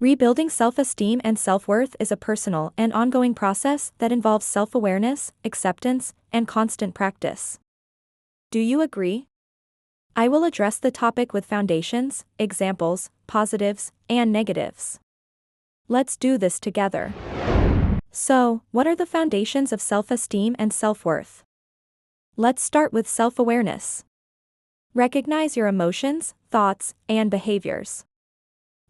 Rebuilding self-esteem and self-worth is a personal and ongoing process that involves self-awareness, acceptance, and constant practice. Do you agree? I will address the topic with foundations, examples, positives, and negatives. Let's do this together. So, what are the foundations of self-esteem and self-worth? Let's start with self-awareness. Recognize your emotions, thoughts, and behaviors.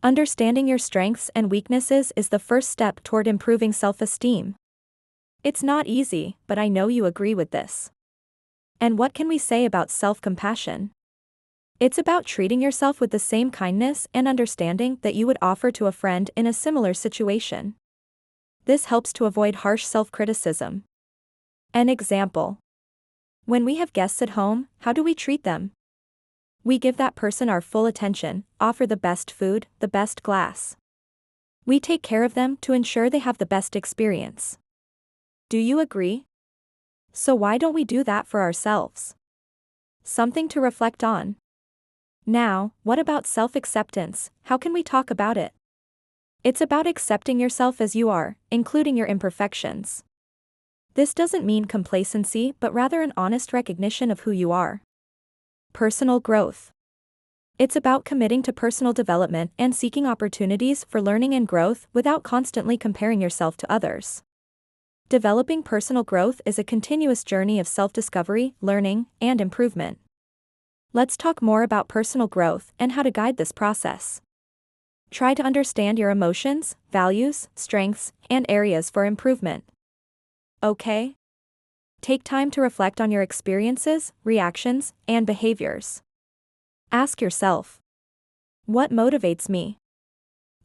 Understanding your strengths and weaknesses is the first step toward improving self-esteem. It's not easy, but I know you agree with this. And what can we say about self-compassion? It's about treating yourself with the same kindness and understanding that you would offer to a friend in a similar situation. This helps to avoid harsh self-criticism. An example. When we have guests at home, how do we treat them? We give that person our full attention, offer the best food, the best glass. We take care of them to ensure they have the best experience. Do you agree? So why don't we do that for ourselves? Something to reflect on. Now, what about self-acceptance? How can we talk about it? It's about accepting yourself as you are, including your imperfections. This doesn't mean complacency, but rather an honest recognition of who you are. Personal growth. It's about committing to personal development and seeking opportunities for learning and growth without constantly comparing yourself to others. Developing personal growth is a continuous journey of self-discovery, learning, and improvement. Let's talk more about personal growth and how to guide this process. Try to understand your emotions, values, strengths, and areas for improvement. Okay? Take time to reflect on your experiences, reactions, and behaviors. Ask yourself, what motivates me?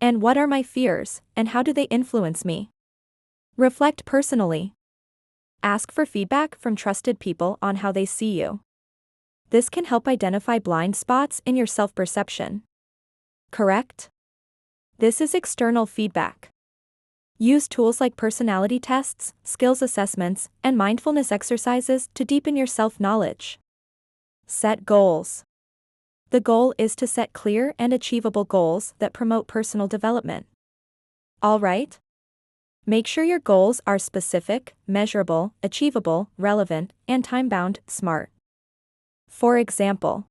And what are my fears, and how do they influence me? Reflect personally. Ask for feedback from trusted people on how they see you. This can help identify blind spots in your self-perception. Correct? This is external feedback. Use tools like personality tests, skills assessments, and mindfulness exercises to deepen your self-knowledge. Set goals. The goal is to set clear and achievable goals that promote personal development. All right? Make sure your goals are specific, measurable, achievable, relevant, and time-bound, SMART. For example,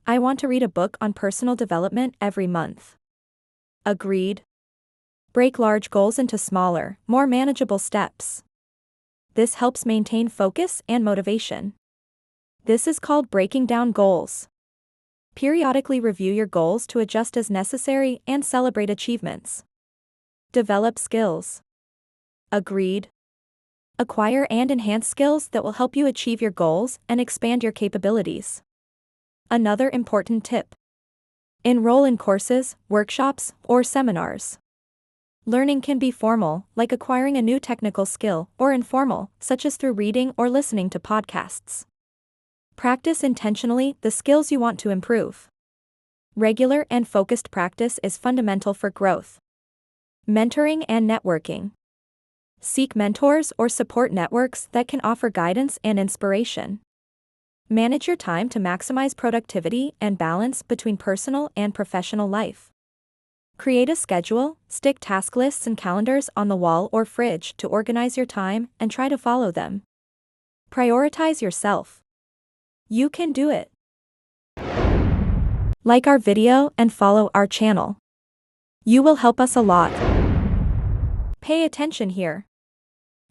I want to read a book on personal development every month. Agreed. Break large goals into smaller, more manageable steps. This helps maintain focus and motivation. This is called breaking down goals. Periodically review your goals to adjust as necessary and celebrate achievements. Develop skills. Agreed. Acquire and enhance skills that will help you achieve your goals and expand your capabilities. Another important tip. Enroll in courses, workshops, or seminars. Learning can be formal, like acquiring a new technical skill, or informal, such as through reading or listening to podcasts. Practice intentionally the skills you want to improve. Regular and focused practice is fundamental for growth. Mentoring and networking. Seek mentors or support networks that can offer guidance and inspiration. Manage your time to maximize productivity and balance between personal and professional life. Create a schedule, stick task lists and calendars on the wall or fridge to organize your time and try to follow them. Prioritize yourself. You can do it. Like our video and follow our channel. You will help us a lot. Pay attention here.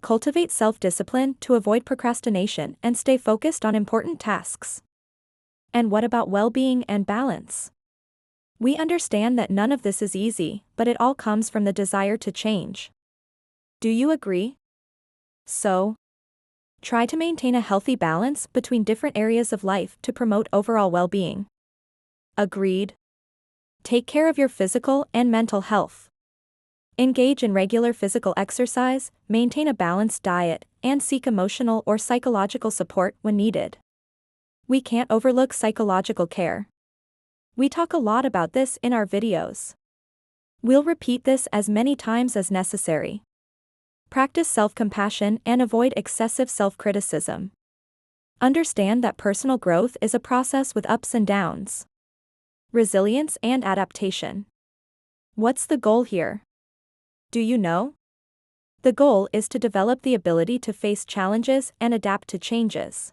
Cultivate self-discipline to avoid procrastination and stay focused on important tasks. And what about well-being and balance? We understand that none of this is easy, but it all comes from the desire to change. Do you agree? So, try to maintain a healthy balance between different areas of life to promote overall well-being. Agreed. Take care of your physical and mental health. Engage in regular physical exercise, maintain a balanced diet, and seek emotional or psychological support when needed. We can't overlook psychological care. We talk a lot about this in our videos. We'll repeat this as many times as necessary. Practice self-compassion and avoid excessive self-criticism. Understand that personal growth is a process with ups and downs. Resilience and adaptation. What's the goal here? Do you know? The goal is to develop the ability to face challenges and adapt to changes.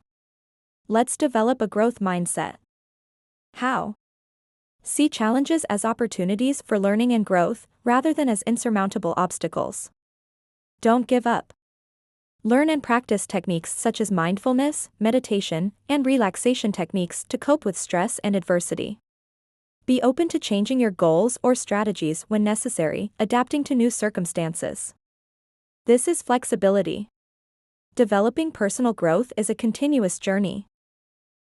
Let's develop a growth mindset. How? See challenges as opportunities for learning and growth, rather than as insurmountable obstacles. Don't give up. Learn and practice techniques such as mindfulness, meditation, and relaxation techniques to cope with stress and adversity. Be open to changing your goals or strategies when necessary, adapting to new circumstances. This is flexibility. Developing personal growth is a continuous journey.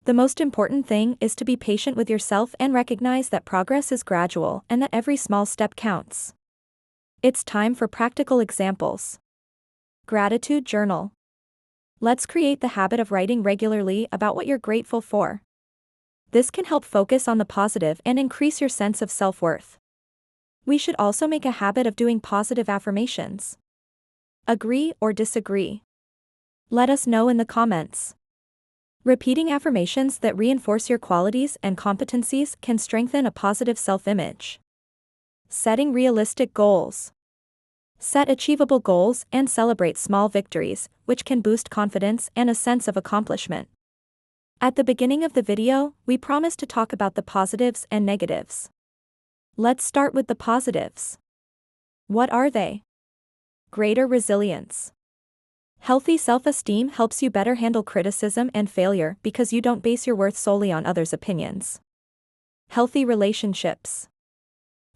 The most important thing is to be patient with yourself and recognize that progress is gradual and that every small step counts. It's time for practical examples. Gratitude journal. Let's create the habit of writing regularly about what you're grateful for. This can help focus on the positive and increase your sense of self-worth. We should also make a habit of doing positive affirmations. Agree or disagree? Let us know in the comments. Repeating affirmations that reinforce your qualities and competencies can strengthen a positive self-image. Setting realistic goals. Set achievable goals and celebrate small victories, which can boost confidence and a sense of accomplishment. At the beginning of the video, we promised to talk about the positives and negatives. Let's start with the positives. What are they? Greater resilience. Healthy self-esteem helps you better handle criticism and failure because you don't base your worth solely on others' opinions. Healthy relationships.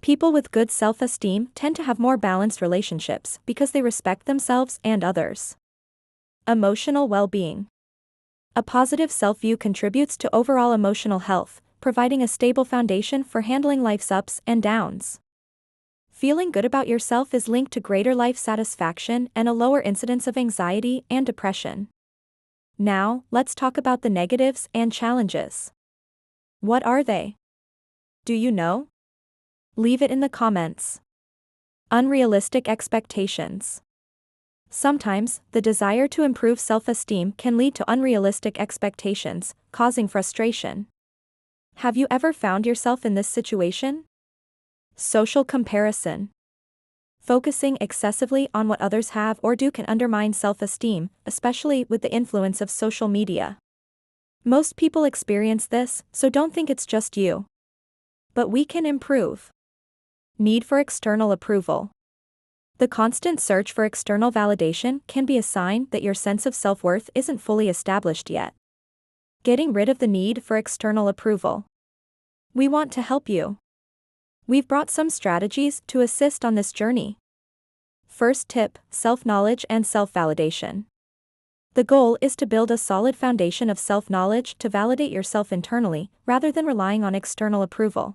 People with good self-esteem tend to have more balanced relationships because they respect themselves and others. Emotional well-being. A positive self-view contributes to overall emotional health, providing a stable foundation for handling life's ups and downs. Feeling good about yourself is linked to greater life satisfaction and a lower incidence of anxiety and depression. Now, let's talk about the negatives and challenges. What are they? Do you know? Leave it in the comments. Unrealistic expectations. Sometimes, the desire to improve self-esteem can lead to unrealistic expectations, causing frustration. Have you ever found yourself in this situation? Social comparison. Focusing excessively on what others have or do can undermine self-esteem, especially with the influence of social media. Most people experience this, so don't think it's just you. But we can improve. Need for external approval. The constant search for external validation can be a sign that your sense of self-worth isn't fully established yet. Getting rid of the need for external approval. We want to help you. We've brought some strategies to assist on this journey. First tip, self-knowledge and self-validation. The goal is to build a solid foundation of self-knowledge to validate yourself internally, rather than relying on external approval.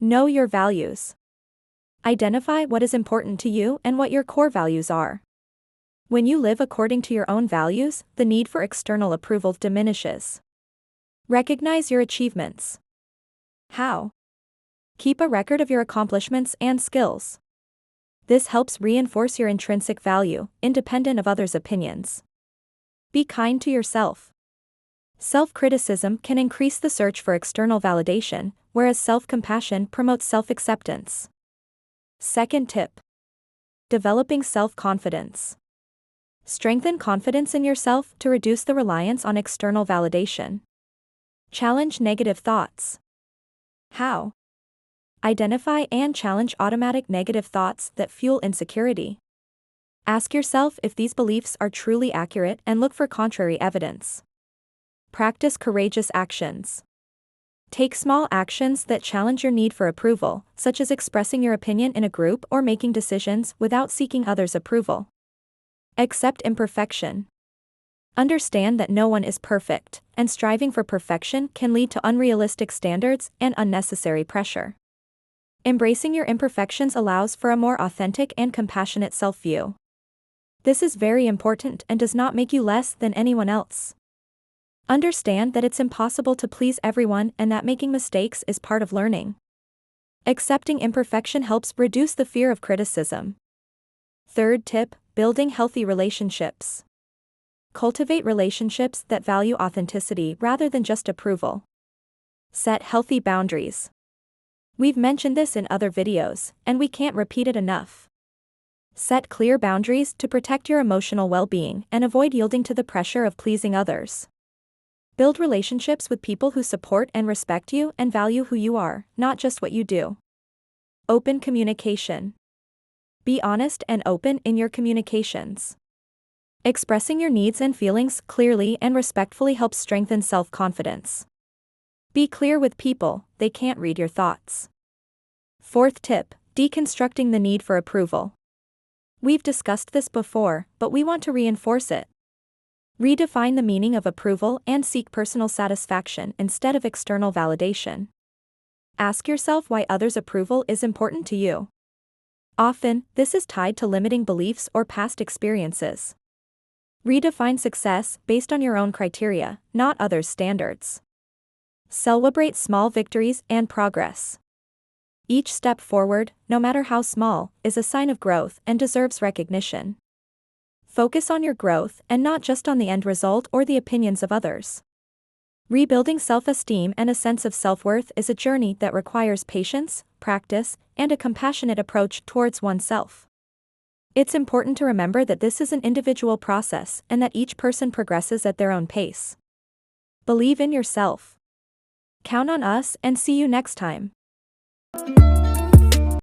Know your values. Identify what is important to you and what your core values are. When you live according to your own values, the need for external approval diminishes. Recognize your achievements. How? Keep a record of your accomplishments and skills. This helps reinforce your intrinsic value, independent of others' opinions. Be kind to yourself. Self-criticism can increase the search for external validation, whereas self-compassion promotes self-acceptance. Second tip. Developing self-confidence. Strengthen confidence in yourself to reduce the reliance on external validation. Challenge negative thoughts. How? Identify and challenge automatic negative thoughts that fuel insecurity. Ask yourself if these beliefs are truly accurate and look for contrary evidence. Practice courageous actions. Take small actions that challenge your need for approval, such as expressing your opinion in a group or making decisions without seeking others' approval. Accept imperfection. Understand that no one is perfect, and striving for perfection can lead to unrealistic standards and unnecessary pressure. Embracing your imperfections allows for a more authentic and compassionate self-view. This is very important and does not make you less than anyone else. Understand that it's impossible to please everyone and that making mistakes is part of learning. Accepting imperfection helps reduce the fear of criticism. Third tip, building healthy relationships. Cultivate relationships that value authenticity rather than just approval. Set healthy boundaries. We've mentioned this in other videos, and we can't repeat it enough. Set clear boundaries to protect your emotional well-being and avoid yielding to the pressure of pleasing others. Build relationships with people who support and respect you and value who you are, not just what you do. Open communication. Be honest and open in your communications. Expressing your needs and feelings clearly and respectfully helps strengthen self-confidence. Be clear with people, they can't read your thoughts. Fourth tip, deconstructing the need for approval. We've discussed this before, but we want to reinforce it. Redefine the meaning of approval and seek personal satisfaction instead of external validation. Ask yourself why others' approval is important to you. Often, this is tied to limiting beliefs or past experiences. Redefine success based on your own criteria, not others' standards. Celebrate small victories and progress. Each step forward, no matter how small, is a sign of growth and deserves recognition. Focus on your growth and not just on the end result or the opinions of others. Rebuilding self-esteem and a sense of self-worth is a journey that requires patience, practice, and a compassionate approach towards oneself. It's important to remember that this is an individual process and that each person progresses at their own pace. Believe in yourself. Count on us and see you next time.